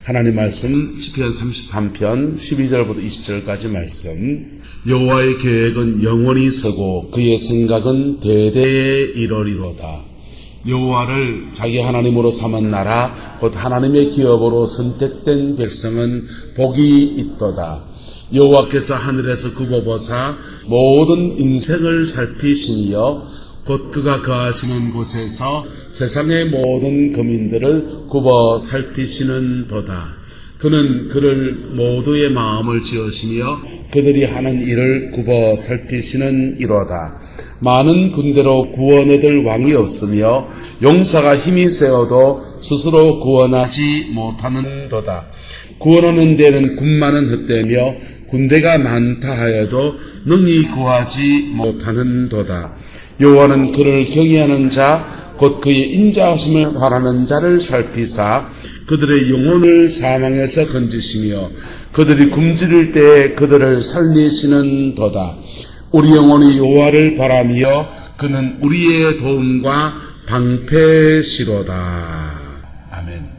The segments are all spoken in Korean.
하나님 말씀 시편 33편 12절부터 20절까지 말씀. 여호와의 계획은 영원히 서고 그의 생각은 대대에 이르리로다. 여호와를 자기 하나님으로 삼은 나라 곧 하나님의 기업으로 선택된 백성은 복이 있도다. 여호와께서 하늘에서 굽어보사 모든 인생을 살피시니여 곧 그가 거하시는 곳에서 세상의 모든 거민들을 굽어 살피시는 도다. 그는 그를 모두의 마음을 지으시며 그들이 하는 일을 굽어 살피시는 이로다. 많은 군대로 구원 얻을 왕이 없으며 용사가 힘이 세어도 스스로 구원하지 못하는 도다. 구원하는 데는 군마는 헛되며 군대가 많다 하여도 능히 구하지 못하는 도다. 여호와는 그를 경외하는 자 곧 그의 인자하심을 바라는 자를 살피사 그들의 영혼을 사망에서 건지시며 그들이 굶주릴 때에 그들을 살리시는 도다. 우리 영혼이 여호와를 바라며 그는 우리의 도움과 방패시로다. 아멘.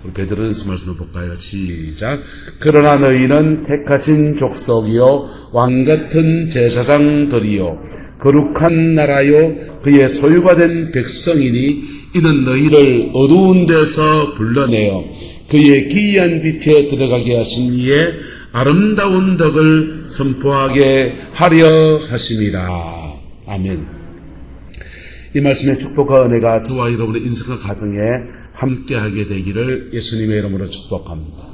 우리 베드로전서 말씀을 볼까요? 시작. 그러나 너희는 택하신 족속이요 왕같은 제사장들이요 거룩한 나라요 그의 소유가 된 백성이니 이는 너희를 어두운 데서 불러내어 그의 기이한 빛에 들어가게 하신 이의 아름다운 덕을 선포하게 하려 하심이라. 아멘. 이 말씀의 축복과 은혜가 저와 여러분의 인생과 가정에 함께하게 되기를 예수님의 이름으로 축복합니다.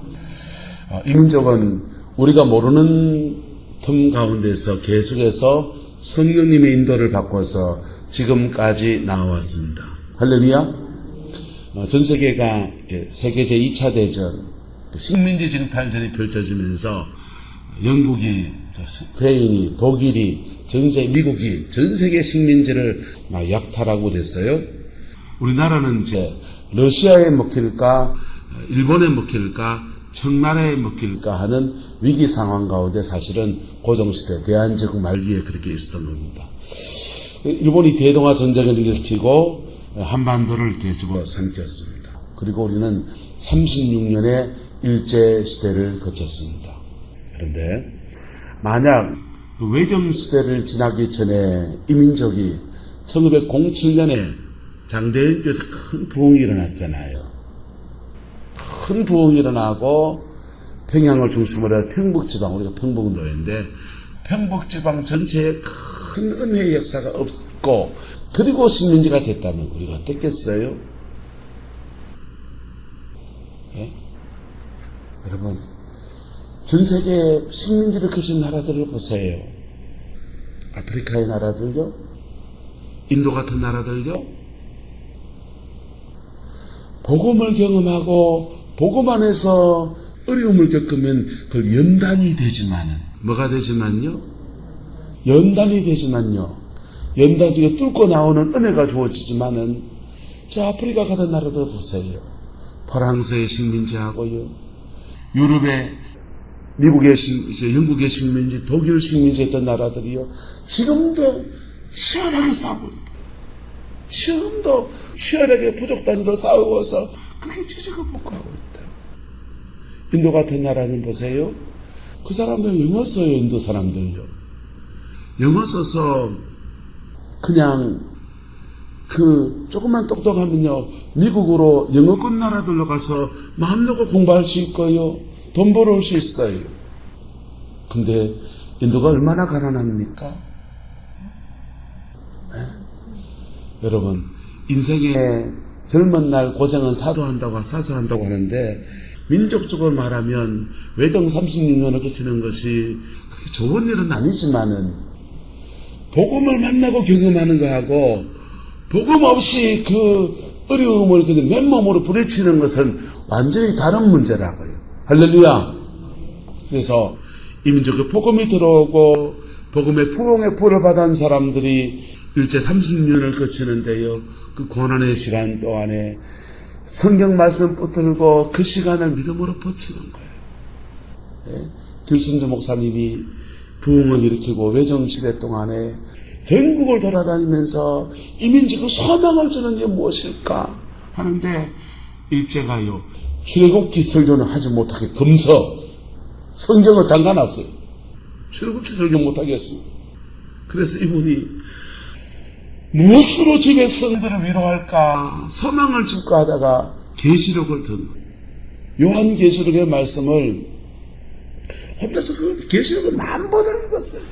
이 민족은 우리가 모르는 틈 가운데서 계속해서 성령님의 인도를 받고서 지금까지 나와왔습니다. 할렐루야. 전 세계가 세계 제2차 대전, 식민지 쟁탈전이 펼쳐지면서 영국이, 스페인이, 독일이, 미국이 전 세계 식민지를 막 약탈하고 됐어요. 우리나라는 이제 러시아에 먹힐까, 일본에 먹힐까, 청나라에 먹힐까 하는 위기 상황 가운데 사실은 고종시대 대한제국 말기에 그렇게 있었던 겁니다. 일본이 대동아 전쟁을 일으키고 한반도를 이렇게 집어삼켰습니다. 그리고 우리는 36년의 일제시대를 거쳤습니다. 그런데 만약 외정시대를 지나기 전에 이 민족이 1907년에 장대인께서 큰 부흥이 일어났잖아요. 큰 부흥이 일어나고 평양을 중심으로 해서 평북지방, 우리가 평북노예인데 평북지방 전체에 큰 은혜의 역사가 없고 그리고 식민지가 됐다면 우리가 어떻겠어요? 예? 여러분, 전 세계 식민지를 거친 나라들을 보세요. 아프리카의 나라들요, 인도 같은 나라들요, 복음을 경험하고 복음 안에서 어려움을 겪으면 그걸 연단이 되지만은, 뭐가 되지만요? 연단이 되지만요. 연단 중에 뚫고 나오는 은혜가 주어지지만은, 저 아프리카 같은 나라들 보세요. 프랑스의 식민지하고요, 유럽의, 미국의 영국의 식민지, 독일 식민지였던 나라들이요, 지금도 치열하게 싸우고 있다. 지금도 치열하게 부족 단위로 싸우어서 그렇게 지지고 복구하고 있다. 인도 같은 나라는 보세요. 그 사람들 영어 써요. 인도 사람들요. 영어 써서 그냥 조금만 똑똑하면요, 미국으로 영어권 나라들로 가서 마음 놓고 공부할 수 있고요, 돈 벌어올 수 있어요. 근데 인도가 얼마나 가난합니까? 네? 여러분, 인생의 젊은 날 고생은 사도한다고 사서한다고 하는데, 민족적으로 말하면 외정 36년을 거치는 것이 그렇게 좋은 일은 아니지만은, 복음을 만나고 경험하는 거하고 복음 없이 그 어려움을 그냥 맨몸으로 부딪히는 것은 완전히 다른 문제라고요. 할렐루야. 그래서 이 민족에 복음이 들어오고 복음의 부흥의 불을 받은 사람들이 일제 36년을 거치는데요, 그 고난의 시간 동안에 성경 말씀 붙들고 그 시간을 믿음으로 버티는 거예요. 네? 길순주 목사님이 부흥을 일으키고 외정시대 동안에 전국을 돌아다니면서 이 민족의 소망을 주는 게 무엇일까 하는데, 일제가요, 출애굽기 설교는 하지 못하게 금서 성경을 잠가놨어요. 출애굽기 설교 못하게 했습니다. 그래서 이분이 무엇으로 주의 백성들을 위로할까 소망을 줄까 하다가 계시록을 든 요한계시록의 말씀을 혼자서 그 계시록을 10,000번을 읽었어요.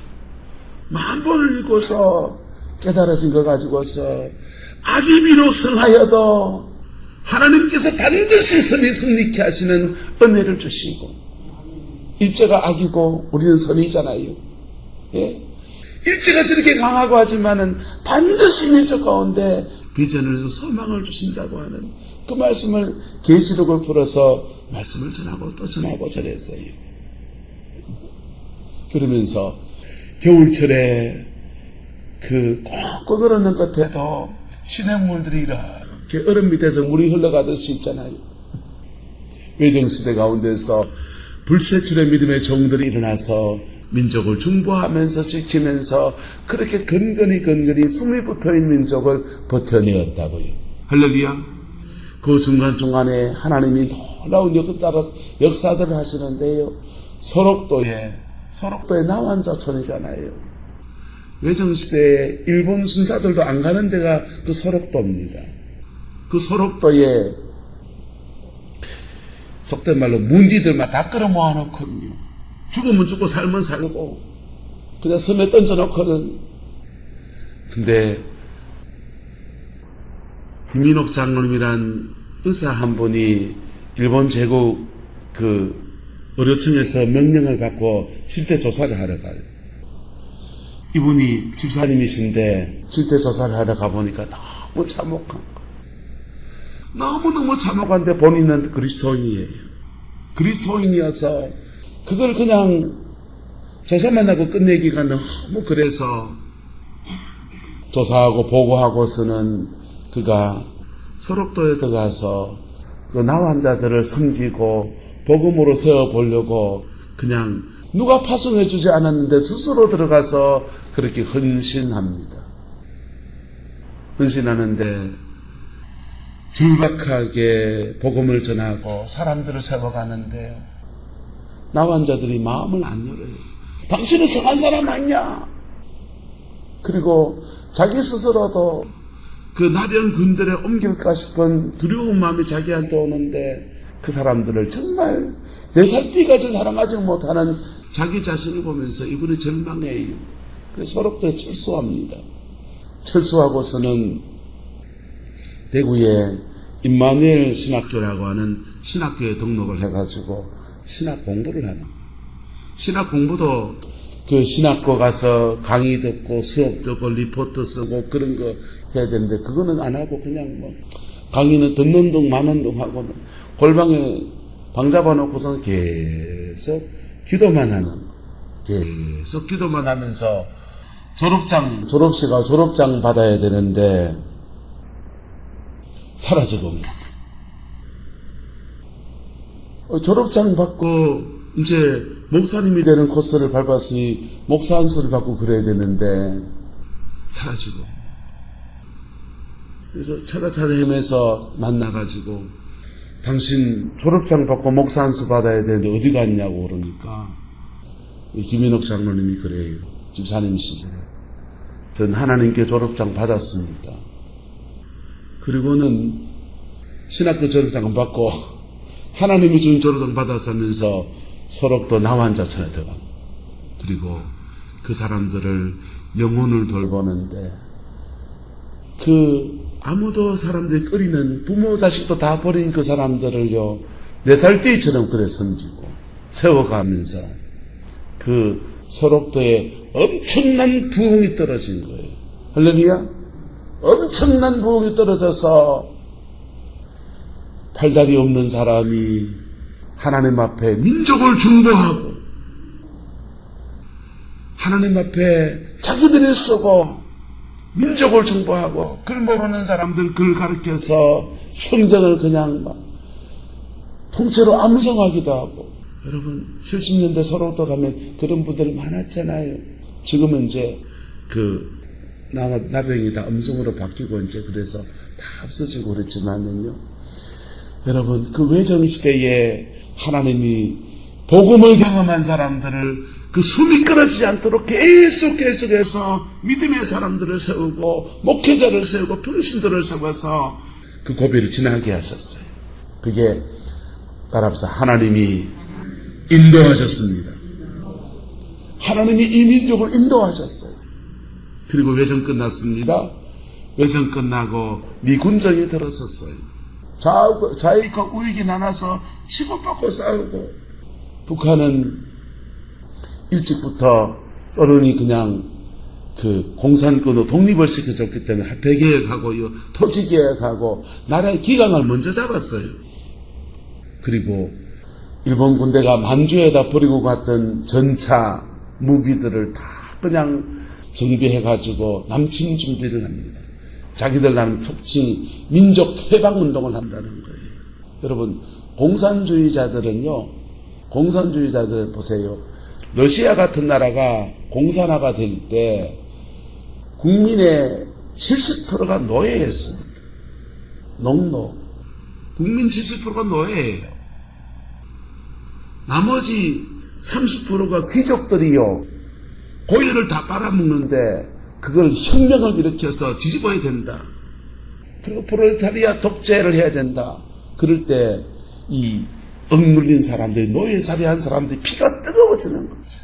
10,000번을 읽고서 깨달아진 거 가지고서 악이 비록 성하여도 하나님께서 반드시 선이 승리케 하시는 은혜를 주시고, 일제가 악이고 우리는 선이잖아요. 예? 일제가 저렇게 강하고 하지만은 반드시 일제 가운데 비전을 소망을 주신다고 하는 그 말씀을 계시록을 풀어서 말씀을 전하고 또 전하고 전했어요. 그러면서 겨울철에 그 꽁꽁 얼었는 끝에도 시냇물들이 이렇게 얼음 밑에서 물이 흘러가듯이 있잖아요. 외정시대 가운데서 불세출의 믿음의 종들이 일어나서 민족을 중보하면서 지키면서 그렇게 근근히 숨이 붙어있는 민족을 버텨내었다고요. 할렐루야. 그 중간중간에 하나님이 놀라운 역사들을 하시는데요. 소록도에 나완자촌이잖아요. 외정시대에 일본 순사들도 안 가는 데가 그 소록도입니다. 그 소록도에 속된 말로 문지들만 다 끌어 모아놓거든요. 죽으면 죽고 살면 살고 그냥 섬에 던져놓거든. 근데 김민옥 장로님이란 의사 한 분이 일본 제국 그 의료청에서 명령을 받고 실태 조사를 하러 가요. 이분이 집사님이신데 실태 조사를 하러 가보니까 너무 참혹한 거. 너무너무 참혹한데 본인은 그리스도인이에요. 그리스도인이어서 그걸 그냥 조사만 하고 끝내기가 너무 그래서 조사하고 보고하고서는 그가 소록도에 들어가서 그 나환자들을 섬기고 복음으로 세워보려고 그냥 누가 파송해 주지 않았는데 스스로 들어가서 그렇게 헌신합니다. 헌신하는데 절박하게 복음을 전하고 사람들을 세워가는데요. 나환자들이 마음을 안 열어요. 당신은 성한 사람 아니냐? 그리고 자기 스스로도 그 나병 군대에 옮길까 싶은 두려운 마음이 자기한테 오는데 그 사람들을 정말 4살 띠까지 사랑하지 못하는 자기 자신을 보면서 이분이 절망해요. 그래서 소록도에 철수합니다. 철수하고서는 대구에 임마누엘 신학교라고 하는 신학교에 등록을 해가지고 신학 공부를 하는. 신학 공부도 그 신학교 가서 강의 듣고 수업 듣고 리포트 쓰고 그런 거 해야 되는데 그거는 안 하고 그냥 뭐 강의는 듣는 둥 마는 둥 하고는 골방에 방 잡아놓고서는 계속 기도만 하는 거. 계속 기도만 하면서 졸업장 받아야 되는데 사라져버립니다. 졸업장 받고 이제 목사님이 되는 코스를 밟았으니 목사 안수를 받고 그래야 되는데 사라지고 그래서 찾아 헤매서 만나가지고 당신 졸업장 받고 목사 안수 받아야 되는데 어디 갔냐고 그러니까 김인옥 장로님이 그래요. 집사님이시죠. 전 하나님께 졸업장 받았습니다. 그리고는 신학교 졸업장 받고 하나님이 준 졸업장 받았으면서 소록도 나환자촌에 들어가고 그리고 그 사람들을 영혼을 돌보는데 그 아무도 사람들이 꺼리는 부모 자식도 다 버린 그 사람들을요 4살 띠처럼 그래 섬기고 세워가면서 그 소록도에 엄청난 부흥이 떨어진 거예요. 할렐루야. 엄청난 부흥이 떨어져서 팔다리 없는 사람이 하나님 앞에 민족을 중보하고 하나님 앞에 자기들이 쓰고 민족을 중보하고 글 모르는 사람들 글 가르쳐서 성경을 그냥 막 통째로 암송하기도 하고 여러분 70년대 소록도 가면 그런 분들 많았잖아요. 지금은 이제 그 나병이 다 음성으로 바뀌고 이제 그래서 다 없어지고 그랬지만은요. 여러분, 그 외정시대에 하나님이 복음을 경험한 사람들을 그 숨이 끊어지지 않도록 계속해서 믿음의 사람들을 세우고 목회자를 세우고 평신들을 세워서 그 고비를 지나게 하셨어요. 그게 따라서 하나님이 인도하셨습니다. 하나님이 이 민족을 인도하셨어요. 그리고 외전 끝났습니다. 외전 끝나고 미군정이 들어섰어요. 좌익과 우익이 나눠서 치고받고 싸우고, 북한은 일찍부터 소련이 그냥 그 공산권으로 독립을 시켜줬기 때문에 화폐개혁하고 토지개혁하고 나라의 기강을 먼저 잡았어요. 그리고 일본 군대가 만주에다 버리고 갔던 전차 무기들을 다 그냥 정비해가지고 남침 준비를 합니다. 자기들 나름 촉진 민족 해방운동을 한다는 거예요. 여러분, 공산주의자들은 보세요. 러시아 같은 나라가 공산화가 될 때 국민의 70%가 노예였습니다. 농노. 국민 70%가 노예예요. 나머지 30%가 귀족들이요. 고유를 다 빨아먹는데 그걸 혁명을 일으켜서 뒤집어야 된다. 그리고 프롤레타리아 독재를 해야 된다. 그럴 때 이 억눌린 사람들이, 노예살이한 사람들이 피가 뜨거워지는 거죠.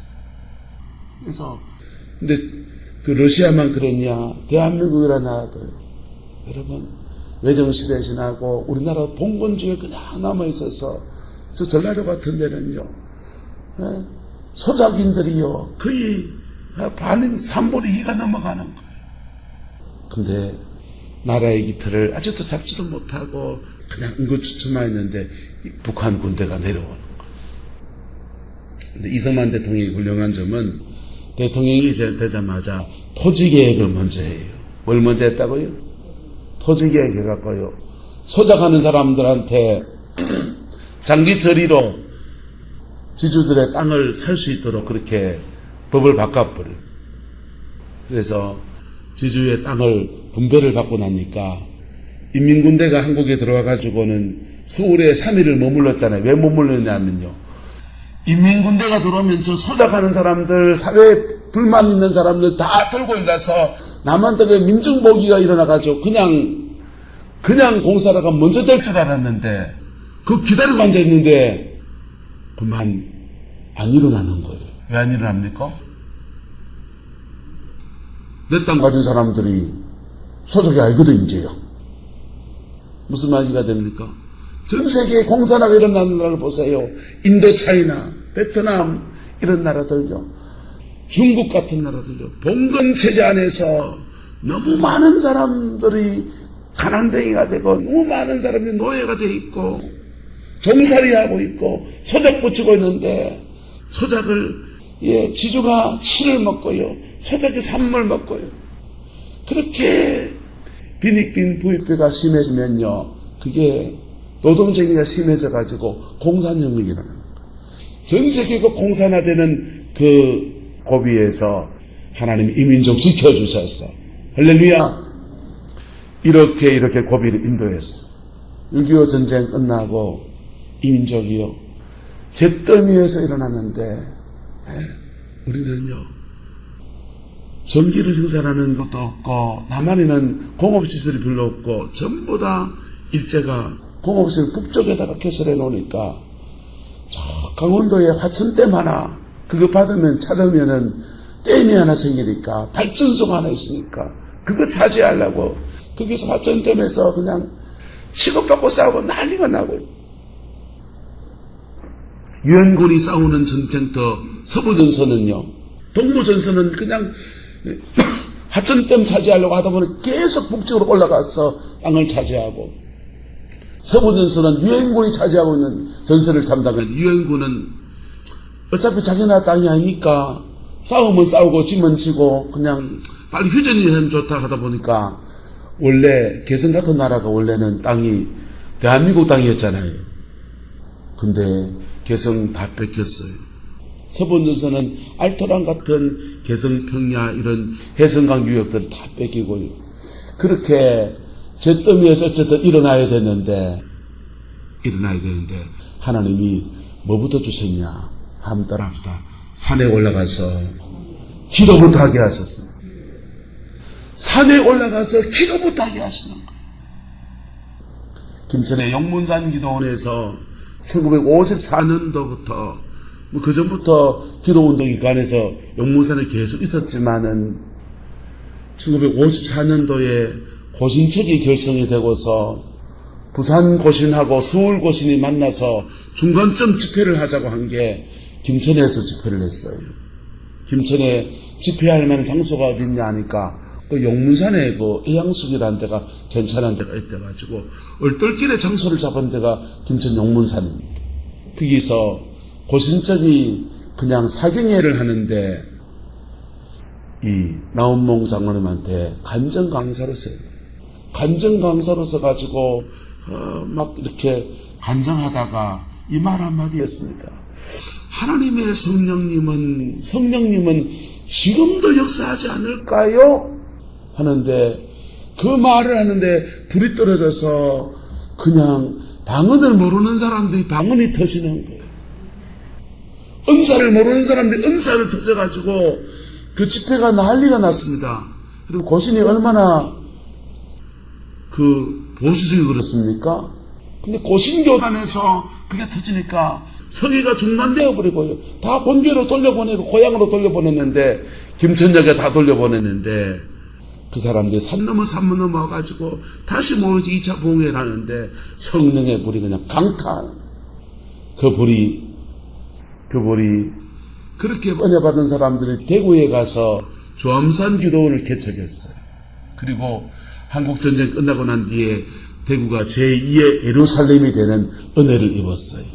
그래서 근데 그 러시아만 그랬냐? 대한민국이라 나라도요. 여러분, 외정시대 지나고 우리나라 봉건주의에 그냥 남아있어서 저 전라도 같은 데는요, 소작인들이요, 거의 반인 3분의 2가 넘어가는 거예요. 근데 나라의 기틀을 아직도 잡지도 못하고 그냥 응급추춤만 했는데 북한 군대가 내려오는 거예요. 근데 이승만 대통령이 훌륭한 점은 대통령이 이제 되자마자 토지개혁을 먼저 해요. 뭘 먼저 했다고요? 토지개혁 해갖고요, 소작하는 사람들한테 장기처리로 지주들의 땅을 살 수 있도록 그렇게 법을 바꿔버려요. 그래서 지주의 땅을 분배를 받고 나니까 인민군대가 한국에 들어와가지고는 서울에 3일을 머물렀잖아요. 왜 머물렀냐면요, 인민군대가 들어오면 저 소작하는 사람들, 사회에 불만 있는 사람들 다 들고 일어나서 남한테 민중보기가 일어나가지고 그냥 공사라가 먼저 될 줄 알았는데 그 기다리고 앉아있는데 그만 안 일어나는 거예요. 왜 안 일어납니까? 내 땅 가진 사람들이 소작이 아니거든, 이제요. 무슨 말이가 됩니까? 전 세계에 공산화가 일어나는 나라를 보세요. 인도, 차이나, 베트남 이런 나라들요, 중국 같은 나라들요, 봉건체제 안에서 너무 많은 사람들이 가난뱅이가 되고 너무 많은 사람들이 노예가 돼 있고 종살이하고 있고 소작 붙이고 있는데, 소작을 지주가 치를 먹고요, 소작이 산물 먹고요. 그렇게 빈익빈 부익비가 심해지면요, 그게 노동쟁의가 심해져가지고 공산혁명이 일어나는 거예요. 전 세계가 공산화되는 그 고비에서 하나님이 이 민족 지켜주셨어. 할렐루야. 이렇게 고비를 인도했어. 6.25 전쟁 끝나고 이 민족이요, 잿더미에서 일어났는데, 우리는요, 전기를 생산하는 것도 없고 남한에는 공업시설이 별로 없고 전부 다 일제가 공업시설 북쪽에다가 개설해 놓으니까, 저 강원도에 화천댐 하나 그거 받으면 찾으면은 댐이 하나 생기니까, 발전소가 하나 있으니까 그거 차지하려고 거기서 화천댐에서 그냥 취급받고 싸우고 난리가 나고, 유엔군이 싸우는 전쟁터 서부전선은요, 동부전선은 그냥 하천댐 차지하려고 하다 보니 계속 북쪽으로 올라가서 땅을 차지하고, 서부전선은 유엔군이 차지하고 있는 전선을 담당한, 유엔군은 어차피 자기 나라 땅이 아니니까 싸우면 싸우고 지면 지고 그냥 빨리 휴전이 하면 좋다 하다 보니까, 원래 개성 같은 나라가 원래는 땅이 대한민국 땅이었잖아요. 근데 개성 다 뺏겼어요. 서부전선은 알토란 같은 개성, 평야 이런 해성강 유역들 다 뺏기고요. 그렇게 잿더미에서 어쨌든 일어나야 됐는데, 일어나야 되는데 하나님이 뭐부터 주셨냐? 한번 따라합시다. 산에 올라가서 기도부터 하게 하셨습니다. 산에 올라가서 기도부터 하게 하시는 거예요. 김천의 영문산 기도원에서 1954년도부터 그 전부터 기도운동이 관해서 영문산에 계속 있었지만은 1954년도에 고신척이 결성이 되고서 부산 고신하고 서울 고신이 만나서 중간점 집회를 하자고 한 게 김천에서 집회를 했어요. 김천에 집회할 만한 장소가 어디 있냐 하니까 그 용문산에 그 애양숙이라는 데가 괜찮은 데가 있대가지고 얼떨결에 장소를 잡은 데가 김천 용문산입니다. 거기서 고신적이 그냥 사경회를 하는데 이 나온몽 장로님한테 간증 강사로서 가지고 막 이렇게 간증하다가 이 말 한마디 했습니다. 하나님의 성령님은 지금도 역사하지 않을까요? 하는데 그 말을 하는데 불이 떨어져서 그냥 방언을 모르는 사람들이 방언이 터지는 거예요. 은사를 모르는 사람들이 은사를 터져가지고 그 집회가 난리가 났습니다. 그리고 고신이 얼마나 그 보수적이 그렇습니까? 근데 고신교단에서 그게 터지니까 성의가 중단되어 버리고요. 다 본교로 돌려보내고 고향으로 돌려보냈는데 김천역에 다 돌려보냈는데 그 사람들이 산 넘어 와가지고 다시 모이지 2차 부흥회를 하는데 성령의 불이 그냥 강타하는 그 불이 그렇게 은혜 받은 사람들이 대구에 가서 조암산 기도원을 개척했어요. 그리고 한국전쟁 끝나고 난 뒤에 대구가 제2의 예루살렘이 되는 은혜를 입었어요.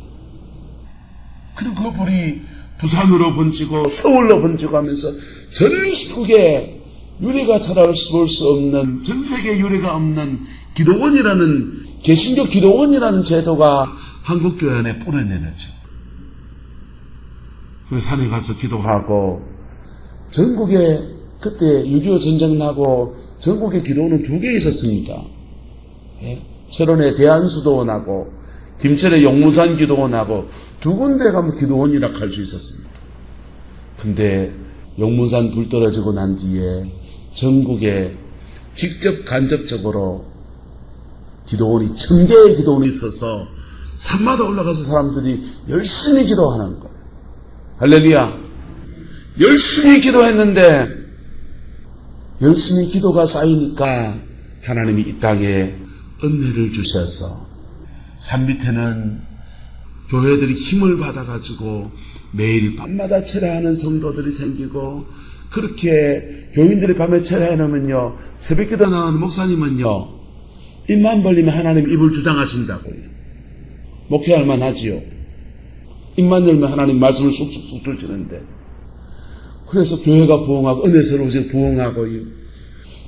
그리고 그 불이 부산으로 번지고 서울로 번지고 하면서 전 시국에 유래가 찾아볼 수 없는, 전 세계 유래가 없는 기도원이라는, 개신교 기도원이라는 제도가 한국교회 안에 뿌려내렸죠. 그 산에 가서 기도하고, 전국에 그때 6.25 전쟁 나고 전국에 기도원은 2개 있었습니다. 예? 철원의 대한수도원하고 김천의 용문산 기도원하고 2군데 가면 기도원이라 할 수 있었습니다. 근데 용문산 불 떨어지고 난 뒤에 전국에 직접 간접적으로 기도원이 1000개의 기도원이 있어서 산마다 올라가서 사람들이 열심히 기도하는 거예요. 할렐루야. 열심히 기도했는데 열심히 기도가 쌓이니까 하나님이 이 땅에 은혜를 주셔서 산 밑에는 교회들이 힘을 받아가지고 매일 밤마다 철야하는 성도들이 생기고, 그렇게 교인들이 밤에 철야해 놓으면요, 새벽기도 나가는 목사님은요, 입만 벌리면 하나님 입을 주장하신다고요. 목회할 만하지요. 입만 열면 하나님 말씀을 쑥쑥쑥 주시는데, 그래서 교회가 부흥하고 은혜스러워지고 부흥하고요.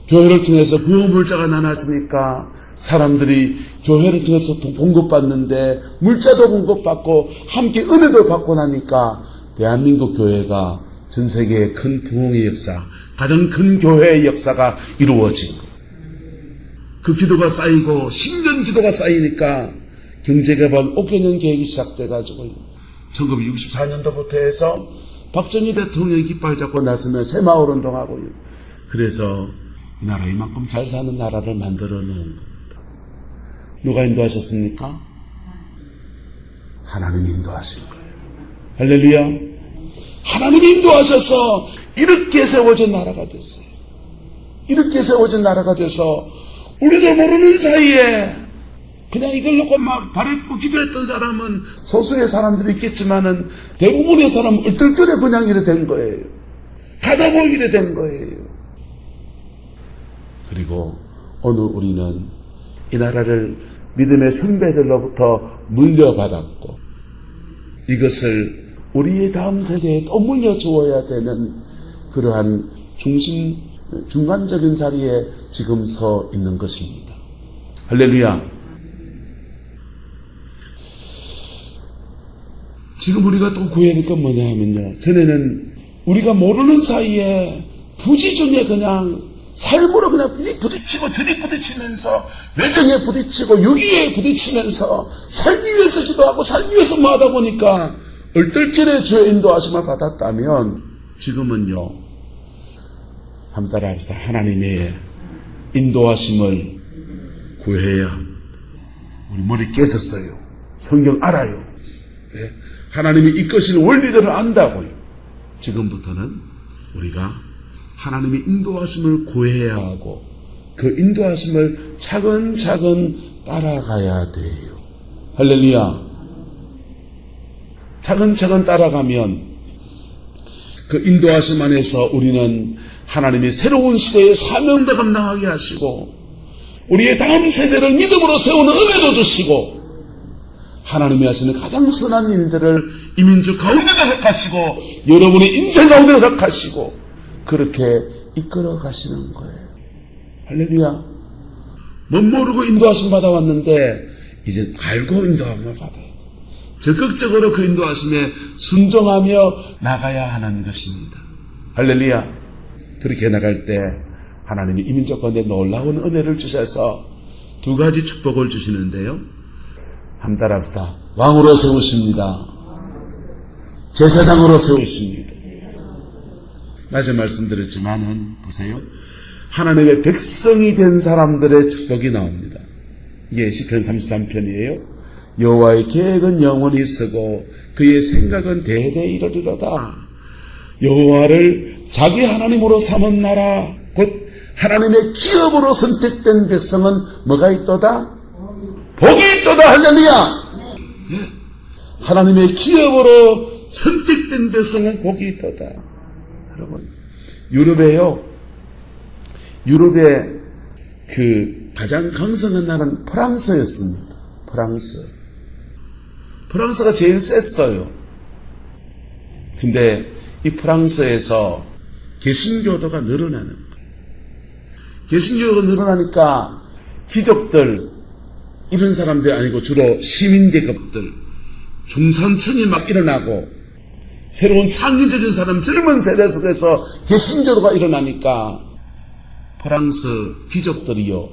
교회를 통해서 부흥물자가 나눠지니까 사람들이 교회를 통해서 공급받는데 물자도 공급받고 함께 은혜도 받고 나니까 대한민국 교회가 전 세계의 큰 부흥의 역사, 가장 큰 교회의 역사가 이루어진 거예요. 그 기도가 쌓이고 신전 기도가 쌓이니까 경제개발 5개년 계획이 시작돼가지고 1964년도부터 해서 박정희 대통령이 깃발 잡고 나서면 새마을 운동하고요. 그래서 이 나라 이만큼 잘 사는 나라를 만들어 놓은 겁니다. 누가 인도하셨습니까? 하나님이 인도하신 거예요. 할렐루야. 하나님이 인도하셔서 이렇게 세워진 나라가 됐어요. 이렇게 세워진 나라가 돼서 우리도 모르는 사이에 그냥 이걸 놓고 막 바랬고 기도했던 사람은 소수의 사람들이 있겠지만은 대부분의 사람은 얼떨결에 그냥 이래 된 거예요. 가다 보니 이래 된 거예요. 그리고 오늘 우리는 이 나라를 믿음의 선배들로부터 물려받았고 이것을 우리의 다음 세대에 또 물려주어야 되는 그러한 중간적인 자리에 지금 서 있는 것입니다. 할렐루야. 지금 우리가 또 구해야 될 건 뭐냐 하면요, 전에는 우리가 모르는 사이에 부지 중에 그냥 삶으로 그냥 부딪히고 들이부딪히면서 외정에 부딪히고 유기에 부딪히면서 살기 위해서 기도하고 살기 위해서 뭐 하다 보니까 얼떨결에 주의 인도하심을 받았다면 지금은요, 한번 따라합시다. 하나님의 인도하심을 구해야. 우리 머리 깨졌어요. 성경 알아요. 네? 하나님이 이끄시는 원리들을 안다고요. 지금부터는 우리가 하나님의 인도하심을 구해야 하고 그 인도하심을 차근차근 따라가야 돼요. 할렐루야. 차근차근 따라가면 그 인도하심 안에서 우리는 하나님이 새로운 시대의 사명도 감당하게 하시고 우리의 다음 세대를 믿음으로 세우는 은혜도 주시고 하나님이 하시는 가장 선한 일들을 이민족 가운데도 허락하시고 여러분의 인생 가운데도 허락하시고 그렇게 이끌어 가시는 거예요. 할렐루야. 못 모르고 인도하심 받아왔는데 이제 알고 인도함을 받아요. 적극적으로 그 인도하심에 순종하며 나가야 하는 것입니다. 할렐루야. 그렇게 나갈 때 하나님이 이민족 가운데 놀라운 은혜를 주셔서 두 가지 축복을 주시는데요. 한번 따라합시다. 왕으로 세우십니다. 제사장으로 세우십니다. 낮에 말씀드렸지만은 보세요. 하나님의 백성이 된 사람들의 축복이 나옵니다. 이게 시편 33편이에요. 여호와의 계획은 영원히 쓰고 그의 생각은 대대에 이르리로다. 여호와를 자기 하나님으로 삼은 나라 곧 하나님의 기업으로 선택된 백성은 뭐가 있도다? 복이 있도다. 할렐루야. 네. 하나님의 기업으로 선택된 백성은 복이 있도다. 여러분, 유럽의 그 가장 강성한 나라는 프랑스였습니다. 프랑스가 제일 셌어요. 근데 이 프랑스에서 개신교도가 늘어나는 거예요. 개신교도가 늘어나니까 귀족들 이런 사람들이 아니고 주로 시민계급들 중산층이 막 일어나고 새로운 창의적인 사람 젊은 세대 속에서 개신교도가 일어나니까 프랑스 귀족들이요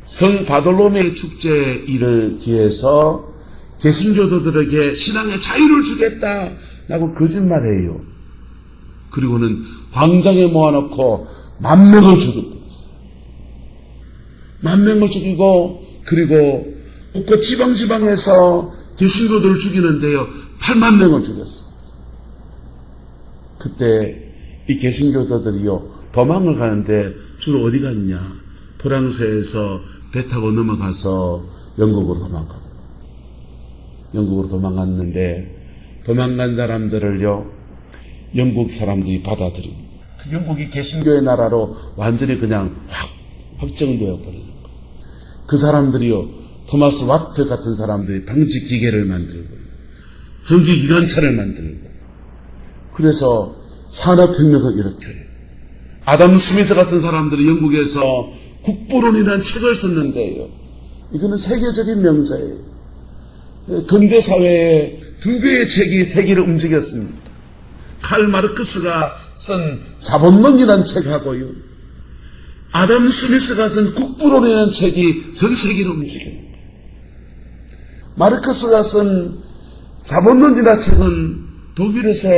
성 바돌로메 축제 일을 기해서 개신교도들에게 신앙의 자유를 주겠다라고 거짓말해요. 그리고는 광장에 모아놓고 10,000명을 죽였어요. 10,000명을 죽이고 그리고 국가 지방에서 개신교도를 죽이는데요 80,000명을 죽였어요. 그때 이 개신교도들이요 도망을 가는데 주로 어디 갔냐? 프랑스에서 배 타고 넘어가서 영국으로 도망갑니다. 영국으로 도망갔는데 도망간 사람들을요 영국 사람들이 받아들입니다. 그 영국이 개신교의 나라로 완전히 그냥 확정되어 버리는 거예요. 그 사람들이요 토마스 와트 같은 사람들이 방직 기계를 만들고 전기 기관차를 만들고 그래서 산업혁명을 일으켜요. 아담 스미스 같은 사람들이 영국에서 국부론이라는 책을 썼는데요. 이거는 세계적인 명자예요. 근대사회에 두 개의 책이 세계를 움직였습니다. 칼 마르크스가 쓴 자본론이라는 책하고요. 아담 스미스가 쓴 국부론이라는 책이 전 세계를 움직입니다. 마르크스가 쓴 자본론이라는 책은 독일에서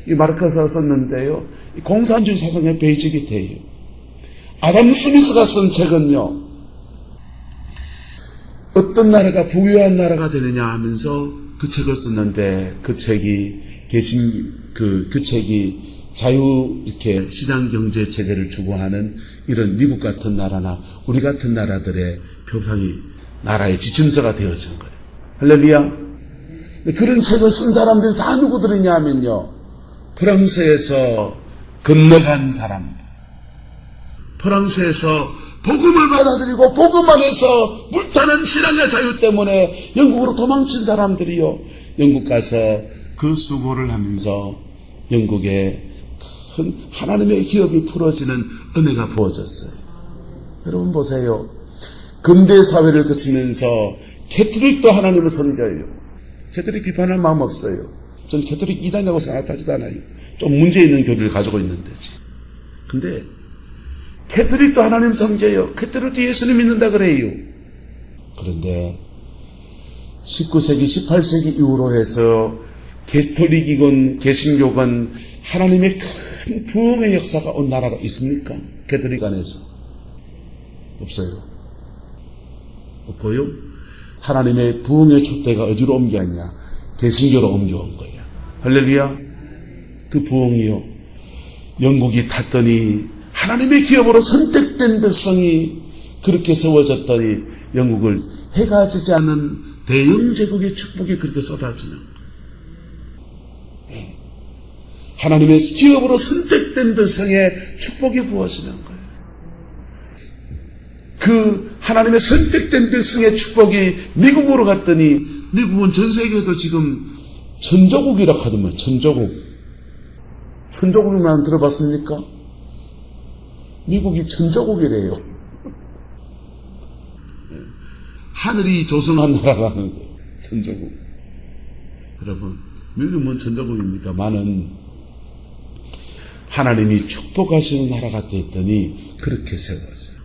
이 마르크스가 썼는데요. 공산주의 사상의 베이직이 돼요. 아담 스미스가 쓴 책은요. 어떤 나라가 부유한 나라가 되느냐 하면서 그 책을 썼는데 그 책이 그 책이 자유 이렇게 시장 경제 체제를 추구하는 이런 미국 같은 나라나 우리 같은 나라들의 표상이 나라의 지침서가 되어진 거예요. 할렐루야. 그런 책을 쓴 사람들이 다 누구들이냐 하면요. 프랑스에서 건너간 사람들. 프랑스에서 복음을 받아들이고 복음 안에서 불타는 신앙의 자유 때문에 영국으로 도망친 사람들이요. 영국 가서 그 수고를 하면서 영국에 큰 하나님의 기업이 풀어지는 은혜가 부어졌어요. 여러분 보세요. 근대 사회를 거치면서 캐톨릭도 하나님을 섬겨요. 캐톨릭 비판할 마음 없어요. 저는 캐톨릭 이단이라고 생각하지도 않아요. 좀 문제 있는 교리를 가지고 있는 데지. 근데 캐톨릭도 하나님 성제요. 캐톨릭도 예수님 믿는다 그래요. 그런데 19세기, 18세기 이후로 해서 캐톨릭이건 개신교건 하나님의 큰 부흥의 역사가 온 나라가 있습니까? 캐톨릭 안에서. 없어요. 없고요. 하나님의 부흥의 촛대가 어디로 옮겨왔냐? 개신교로 옮겨온 거예요. 할렐루야. 그 부흥이요. 영국이 탔더니 하나님의 기업으로 선택된 백성이 그렇게 세워졌더니 영국을 해가 지지 않는 대영 제국의 축복이 그렇게 쏟아지는 거예요. 하나님의 기업으로 선택된 백성의 축복이 부어지는 거예요. 그 하나님의 선택된 백성의 축복이 미국으로 갔더니 미국은 전 세계에도 지금 천조국이라 하더만 천조국. 천조국이만 들어봤습니까? 미국이 천조국이래요. 하늘이 조성한 나라라는 거예요. 천조국. 여러분, 미국이 뭔 천조국입니까? 많은 하나님이 축복하시는 나라가 됐더니 그렇게 세워졌어요.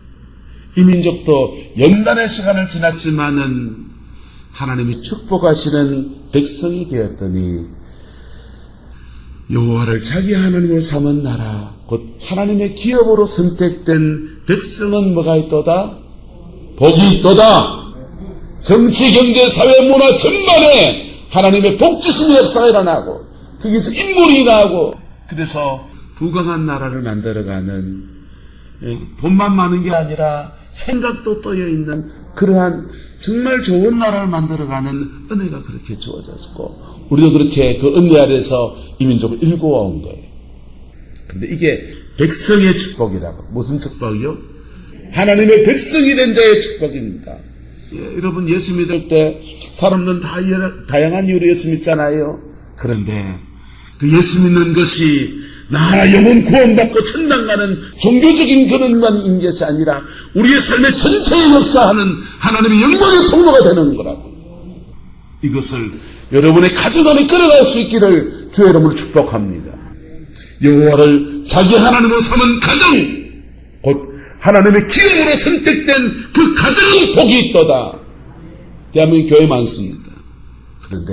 이 민족도 연단의 시간을 지났지만은 하나님이 축복하시는 백성이 되었더니 여호와를 자기 하나님으로 삼은 나라, 곧 하나님의 기업으로 선택된 백성은 뭐가 있도다? 복이 있도다. 정치, 경제, 사회, 문화 전반에 하나님의 복주심의 역사가 일어나고 거기서 인물이 일어나고 그래서 부강한 나라를 만들어가는 돈만 많은 게 아니라 생각도 떠여있는 그러한 정말 좋은 나라를 만들어가는 은혜가 그렇게 주어졌고 우리도 그렇게 그 은혜 아래서 이 민족을 일구어온 거예요. 근데 이게 백성의 축복이라고. 무슨 축복이요? 하나님의 백성이 된 자의 축복입니다. 여러분 예수 믿을 때 사람들은 다 다양한 이유로 예수 믿잖아요. 그런데 그 예수 믿는 것이 나 영혼 구원받고 천당 가는 종교적인 그런만 인 것이 아니라 우리의 삶의 전체에 역사하는 하나님의 영광의 통로가 되는 거라고. 이것을 여러분의 가정 안에 끌어갈 수 있기를 주의 이름으로 축복합니다. 여호와를 자기 하나님으로 삼은 가정, 곧 하나님의 기업으로 선택된 그 가정은 복이 있도다. 대한민국 교회 많습니다. 그런데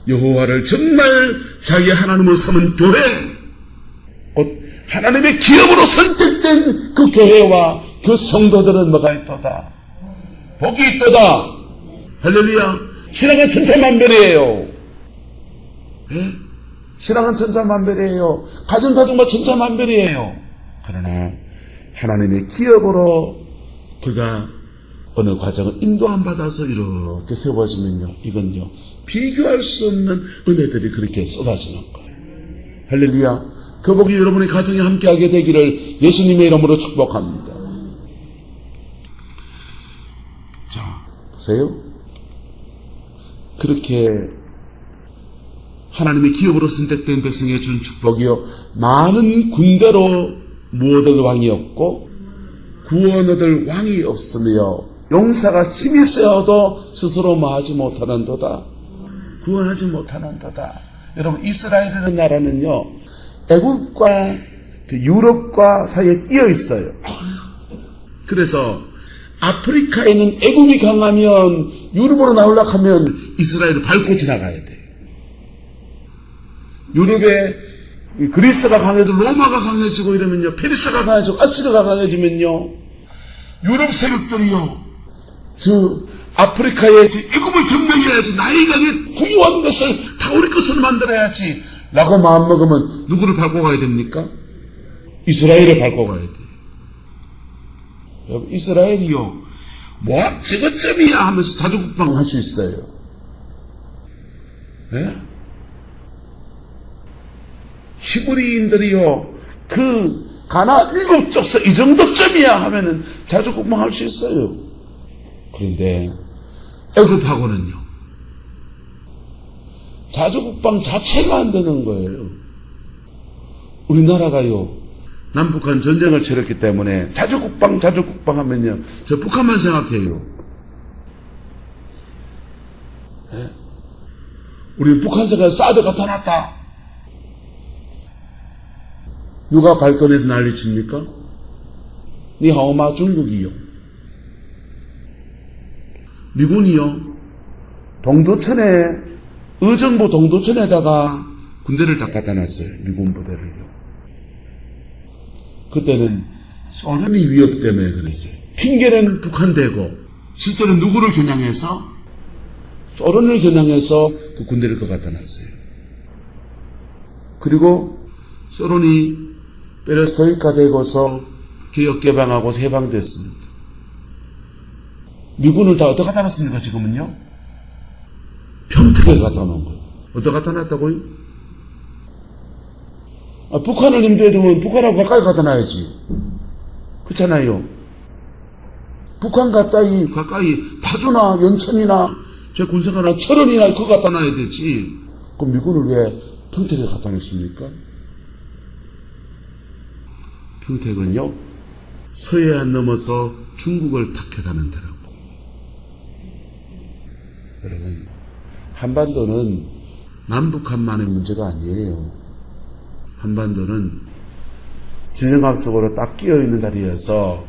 여호와를 정말 자기 하나님으로 삼은 교회, 곧 하나님의 기업으로 선택된 그 교회와 그 성도들은 뭐가 있도다? 복이 있도다. 할렐루야. 신앙은 천차만별이에요. 예? 신앙은 천차만별이에요. 가정마다 천차만별이에요. 그러나 하나님의 기업으로 그가 어느 과정을 인도함 받아서 이렇게 세워지면요, 이건요 비교할 수 없는 은혜들이 그렇게 쏟아지는 거예요. 할렐루야. 그 복이 여러분의 가정에 함께하게 되기를 예수님의 이름으로 축복합니다. 자, 보세요. 그렇게 하나님의 기업으로 선택된 백성에 준 축복이요, 많은 군대로 못 얻을 왕이 없고 구원 얻을 왕이 없으며 용사가 힘이 세어도 스스로 뭐하지 못하는도다. 구원하지 못하는도다. 여러분 이스라엘이라는 나라는요 애국과 유럽과 사이에 끼어 있어요. 그래서 아프리카에 있는 애국이 강하면 유럽으로 나오려고 하면 이스라엘을 밟고 지나가야 돼요. 유럽에 그리스가 강해지고 로마가 강해지고 이러면요, 페르시아가 강해지고 아시리아가 강해지면요, 유럽 세력들이요 저 아프리카에 애국을 점령해야지, 나이가 부유한 것을 다 우리 것으로 만들어야지 라고 마음먹으면 누구를 밟고 가야 됩니까? 이스라엘을 밟고 가야 돼요. 여러분 이스라엘이요 뭐 저것쯤이야 하면서 자주국방 할 수 있어요. 네? 히브리인들이요 그 가나 7족서 이 정도쯤이야 하면은 자주국방 할 수 있어요. 그런데 애굽하고는요 자주국방 자체가 안 되는 거예요. 우리나라가요 남북한 전쟁을 치렀기 때문에 자주국방 하면요 저 북한만 생각해요. 네? 우리 북한 생각에 사드 갖다 놨다. 누가 발권해서 난리칩니까? 니하오마 중국이요. 미군이요. 동두천에 의정부 동두천에다가 군대를 다 갖다 놨어요. 미군 부대를요. 그때는 소련이 위협 때문에 그랬어요. 핑계는 북한 대고 실제로 누구를 겨냥해서? 소련을 겨냥해서 그 군대를 그 갖다 놨어요. 그리고 소련이 페레스트로이카 되고서 개혁 개방하고 해방됐습니다. 미군을 다 어디다 갖다 놨습니까 지금은요? 평택에 갖다 놓은 거예요. 어디다 갖다 놨다고요? 북한을 임대해두면 북한하고 가까이 갖다 놔야지. 그렇잖아요. 북한 가까이 파주나 연천이나 제 군사관이나 철원이나 그거 갖다 놔야 되지. 그럼 미군을 왜 평택에 갖다 놓습니까? 평택은요, 서해안 넘어서 중국을 탁해가는 데라고. 여러분, 한반도는 남북한만의 문제가 아니에요. 한반도는 지정학적으로 딱 끼어있는 자리여서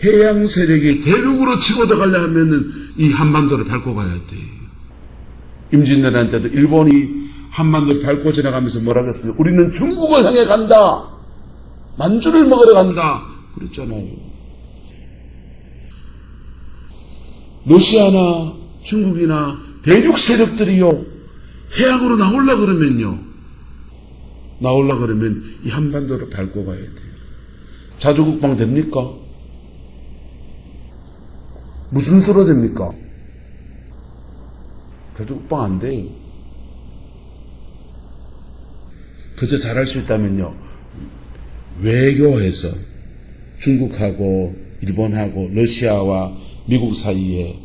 해양 세력이 대륙으로 치고 들어가려 하면은 이 한반도를 밟고 가야 돼. 임진왜란때도 일본이 한반도를 밟고 지나가면서 뭐라 그랬어요? 우리는 중국을 향해 간다. 만주를 먹으러 간다. 그랬잖아요. 러시아나 중국이나 대륙 세력들이요, 해양으로 나오려 그러면 이 한반도를 밟고 가야 돼요. 자주국방 됩니까? 무슨 수로 됩니까? 자주국방 안 돼요. 그저 잘할 수 있다면요, 외교해서 중국하고 일본하고 러시아와 미국 사이에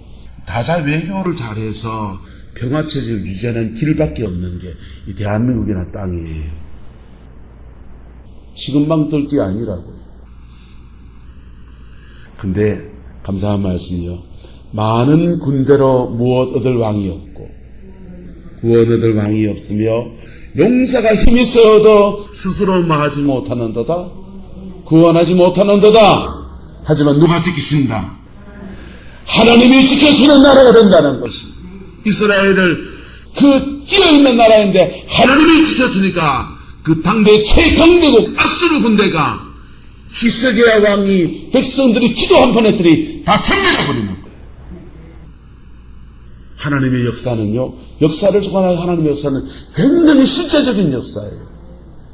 다자 외교를 잘해서 평화체제를 유지하는 길밖에 없는 게 이 대한민국이나 땅이에요. 식은방 뜰 게 아니라고요. 근데 감사한 말씀이요. 많은 군대로 무엇 얻을 왕이 없고 구원 얻을 왕이 없으며 용사가 힘이 세어도 스스로 마하지 못하는도다. 구원하지 못하는도다. 하지만 누가 지키신다? 하나님이 지켜주는 나라가 된다는 것입니다. 이스라엘을 그 끼어있는 나라인데 하나님이 지켜주니까 그 당대 최강대국 아수르 군대가 히스기야 왕이 백성들이 기도 한 번 했더니 다 전멸해버리는 거예요. 하나님의 역사는요, 역사를 주관하는 하나님의 역사는 굉장히 실제적인 역사예요.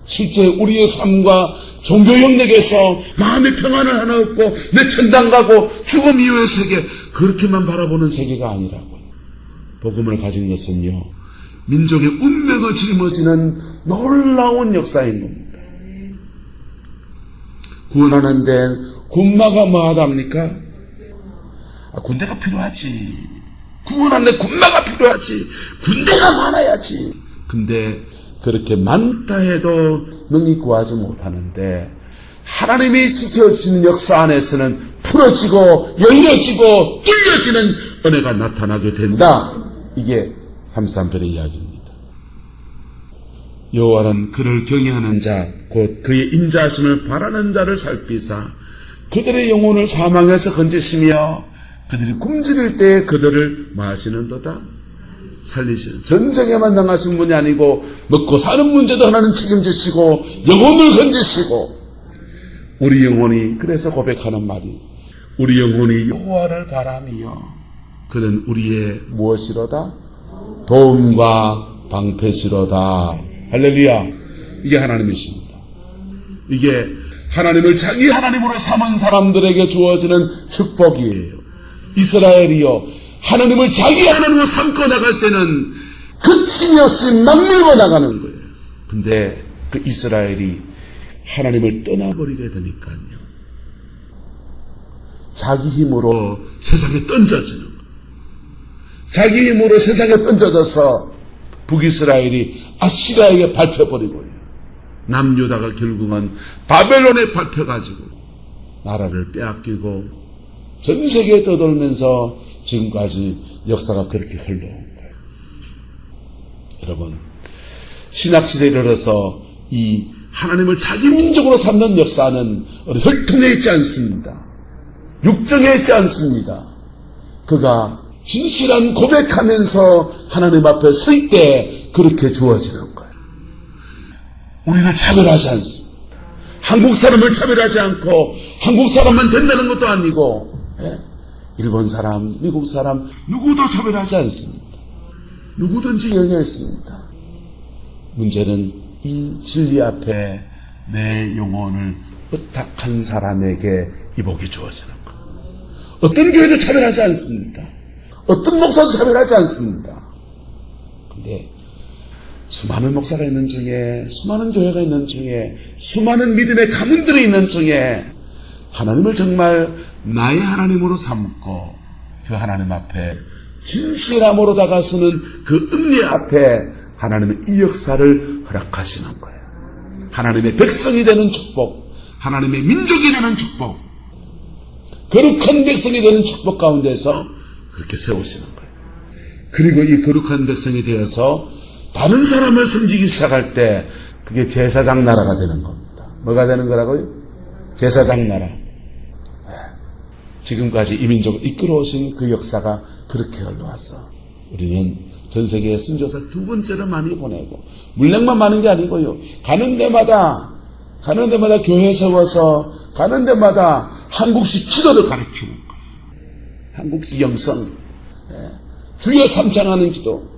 실제 우리의 삶과 종교 영역에서 마음의 평안을 하나 얻고 내 천당 가고 죽음 이후의 세계, 그렇게만 바라보는 세계가 아니라고요. 복음을 가진 것은요, 민족의 운명을 짊어지는 놀라운 역사인 겁니다. 구원하는 데는 군마가 뭐하답니까? 군대가 필요하지. 구원하는 데 군마가 필요하지. 군대가 많아야지. 근데 그렇게 많다 해도 능히 구하지 못하는데 하나님이 지켜주시는 역사 안에서는 풀어지고 열려지고 뚫려지는 은혜가 나타나게 된다. 이게 33편의 이야기입니다. 여호와는 그를 경외하는 자, 곧 그의 인자하심을 바라는 자를 살피사 그들의 영혼을 사망에서 건지시며 그들이 굶주릴 때에 그들을 마시는도다. 살리시는, 전쟁에만 당하신 분이 아니고 먹고 사는 문제도 하나는 책임지시고 영혼을 건지시고, 우리 영혼이 그래서 고백하는 말이, 우리 영혼이 여호와를 바라며 그는 우리의 무엇이로다? 도움과 방패시로다. 할렐루야. 이게 하나님이십니다. 이게 하나님을 자기 하나님으로 삼은 사람들에게 주어지는 축복이에요. 이스라엘이요, 하나님을 자기 하나님으로 삼고 나갈 때는 그침이 없이 막밀고 나가는 거예요. 근데 그 이스라엘이 하나님을 떠나버리게 되니까요, 자기 힘으로 세상에 던져지는 거예요. 자기 힘으로 세상에 던져져서 북이스라엘이 아시리아에게 밟혀버리고요, 남유다가 결국은 바벨론에 밟혀가지고 나라를 빼앗기고 전 세계에 떠돌면서 지금까지 역사가 그렇게 흘러온 거예요. 여러분, 신학시대에 이르러서 이 하나님을 자기 민족으로 삼는 역사는 혈통에 있지 않습니다. 육정에 있지 않습니다. 그가 진실한 고백하면서 하나님 앞에 설 때 그렇게 주어지는 거예요. 우리를 차별하지 않습니다. 한국 사람을 차별하지 않고 한국 사람만 된다는 것도 아니고 일본 사람, 미국 사람 누구도 차별하지 않습니다. 누구든지 열려 있습니다. 문제는 이 진리 앞에 내 영혼을 의탁한 사람에게 이 복이 주어지는 거예요. 어떤 교회도 차별하지 않습니다. 어떤 목사도 차별하지 않습니다. 근데 수많은 목사가 있는 중에, 수많은 교회가 있는 중에, 수많은 믿음의 가문들이 있는 중에 하나님을 정말 나의 하나님으로 삼고 그 하나님 앞에 진실함으로 다가서는 그 은혜 앞에 하나님의 이 역사를 허락하시는 거예요. 하나님의 백성이 되는 축복, 하나님의 민족이 되는 축복, 거룩한 백성이 되는 축복 가운데서 그렇게 세우시는 거예요. 그리고 이 거룩한 백성이 되어서 다른 사람을 섬기기 시작할 때 그게 제사장 나라가 되는 겁니다. 뭐가 되는 거라고요? 제사장 나라. 지금까지 이 민족을 이끌어오신 그 역사가 그렇게 흘러와서 우리는 전 세계에 순교사 두 번째로 많이 보내고 물량만 많은 게 아니고요. 가는 데마다 교회 세워서 가는 데마다 한국식 기도를 가르치는 거예요. 한국식 영성, 주여 삼창하는 기도.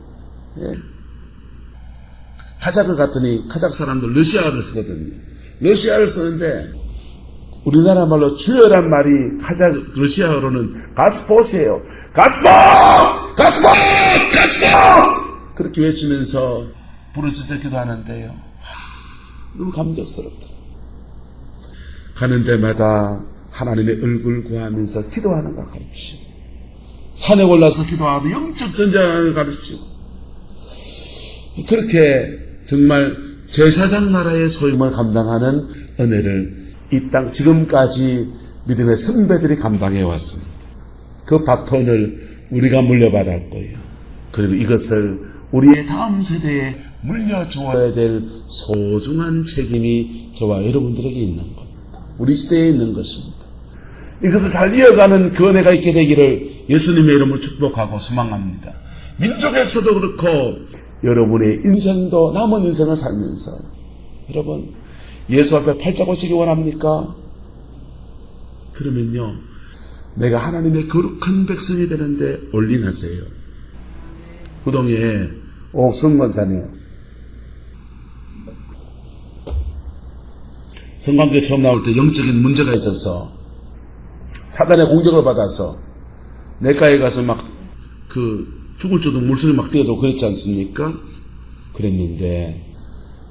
카자흐 갔더니 카자흐 사람들 러시아어를 쓰거든요. 러시아어를 쓰는데 우리나라 말로 주여란 말이 카자흐 러시아어로는 가스포시예요. 가스포! 가스포! 가스포! 그렇게 외치면서 부르짖어 기도하는데요. 너무 감격스럽다. 가는 데마다 하나님의 얼굴 구하면서 기도하는 걸 가르치고 산에 올라서 기도하고 영적 전쟁을 가르치고 그렇게 정말 제사장 나라의 소임을 감당하는 은혜를 이 땅 지금까지 믿음의 선배들이 감당해 왔습니다. 그 바톤을 우리가 물려받았고요. 그리고 이것을 우리의 다음 세대에 물려주어야 될 소중한 책임이 저와 여러분들에게 있는 겁니다. 우리 시대에 있는 것입니다. 이것을 잘 이어가는 그 은혜가 있게 되기를 예수님의 이름으로 축복하고 소망합니다. 민족에서도 그렇고 여러분의 인생도 남은 인생을 살면서 여러분 예수 앞에 팔자 고치기 원합니까? 그러면요 내가 하나님의 거룩한 백성이 되는데 올인하세요. 구동에 옥성 권사님 성관계 처음 나올 때 영적인 문제가 있어서 사단의 공격을 받아서 내과에 가서 막 죽을 줄도 물속에 막 뛰어도 그랬지 않습니까? 그랬는데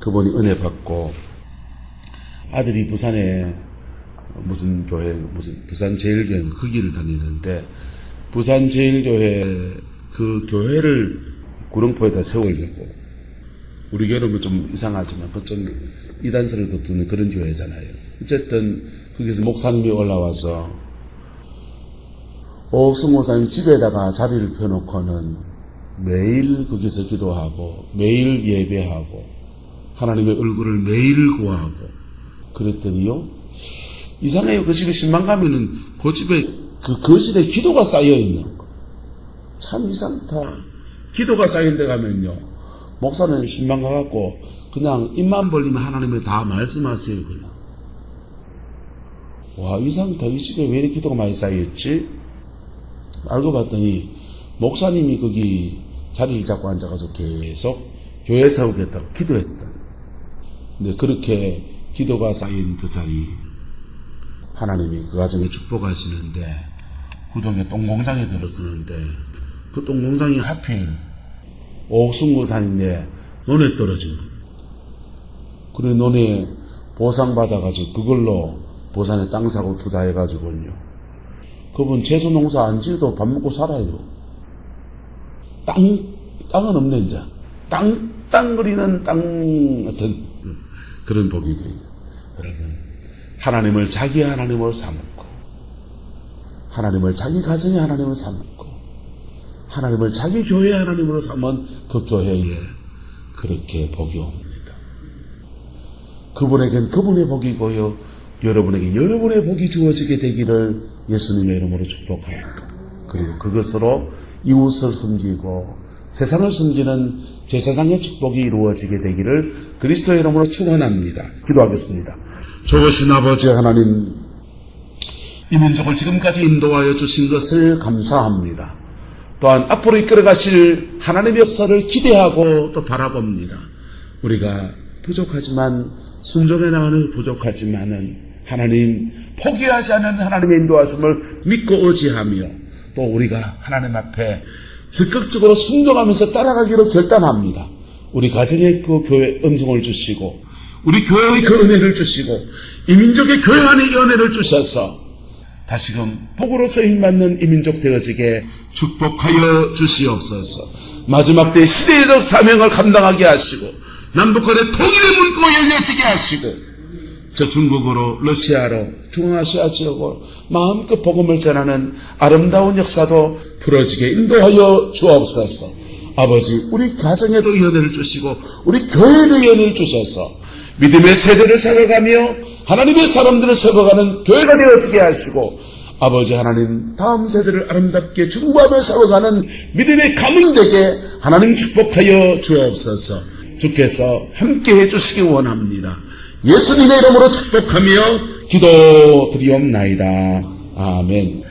그분이 은혜 받고 아들이 부산에 무슨 교회, 무슨 부산제일교회 거기를 다니는데 부산제일교회 그 교회를 구릉포에다 세우려고 우리 교회는 좀 이상하지만 그좀 이단설을 듣는 그런 교회잖아요. 어쨌든 거기서 목사님이 올라와서 옥승 목사님 집에다가 자리를 펴놓고는 매일 거기서 기도하고 매일 예배하고 하나님의 얼굴을 매일 구하고 그랬더니요 이상해요. 그 집에 신방 가면은 그 집에 그 거실에 기도가 쌓여있는 거 참 이상하다. 기도가 쌓인 데 가면요 목사는 신방 가갖고 그냥 입만 벌리면 하나님이 다 말씀하세요. 그냥 와 이상하다. 이 집에 왜 이렇게 기도가 많이 쌓여있지? 알고 봤더니 목사님이 거기 자리를 잡고 앉아가서 계속 교회 세우겠다고 기도했다. 근데 그렇게 기도가 쌓인 그 자리 하나님이 그 가정에 축복하시는데 구동에 똥공장에 들었었는데 그 똥공장이 하필 옥순고산인데 논에 떨어진 거예요. 그래 논에 보상받아가지고 그걸로 보산에 땅 사고 투자해가지고요 그분 채소 농사 안 지어도 밥 먹고 살아요. 땅은 없네, 이제. 땅거리는 땅 같은 그런 복이 돼요. 여러분, 하나님을 자기 하나님으로 삼고, 하나님을 자기 가정의 하나님으로 삼고, 하나님을 자기 교회의 하나님으로 삼은 그 교회에 그렇게 복이 옵니다. 그분에겐 그분의 복이고요. 여러분에게 여러분의 복이 주어지게 되기를 예수님의 이름으로 축복하여 그리고 그것으로 이웃을 섬기고 세상을 섬기는 제사장의 축복이 이루어지게 되기를 그리스도의 이름으로 축원합니다. 기도하겠습니다. 좋으신 아버지 하나님, 이 민족을 지금까지 인도하여 주신 것을 감사합니다. 또한 앞으로 이끌어 가실 하나님의 역사를 기대하고 또 바라봅니다. 우리가 부족하지만 순종해 나가는 부족하지만은 하나님 포기하지 않는 하나님의 인도하심을 믿고 의지하며 또 우리가 하나님 앞에 적극적으로 순종하면서 따라가기로 결단합니다. 우리 가정에 그 교회 은총을 주시고 우리 교회의 그 은혜를 주시고 이 민족의 교회 안에 이 은혜를 주셔서 다시금 복으로서 힘받는 이 민족 되어지게 축복하여 주시옵소서. 마지막 때 시대적 사명을 감당하게 하시고 남북한의 통일의 문구가 열려지게 하시고 저 중국으로 러시아로 중앙아시아 지역으로 마음껏 복음을 전하는 아름다운 역사도 풀어지게 인도하여 주옵소서. 아버지, 우리 가정에도 이 은혜를 주시고 우리 교회에도 이 은혜를 주셔서 믿음의 세대를 세워가며 하나님의 사람들을 세워가는 교회가 되어지게 하시고 아버지 하나님 다음 세대를 아름답게 중보하며 세워가는 믿음의 가문되게 하나님 축복하여 주옵소서. 주께서 함께해 주시기 원합니다. 예수님의 이름으로 축복하며 기도드리옵나이다. 아멘.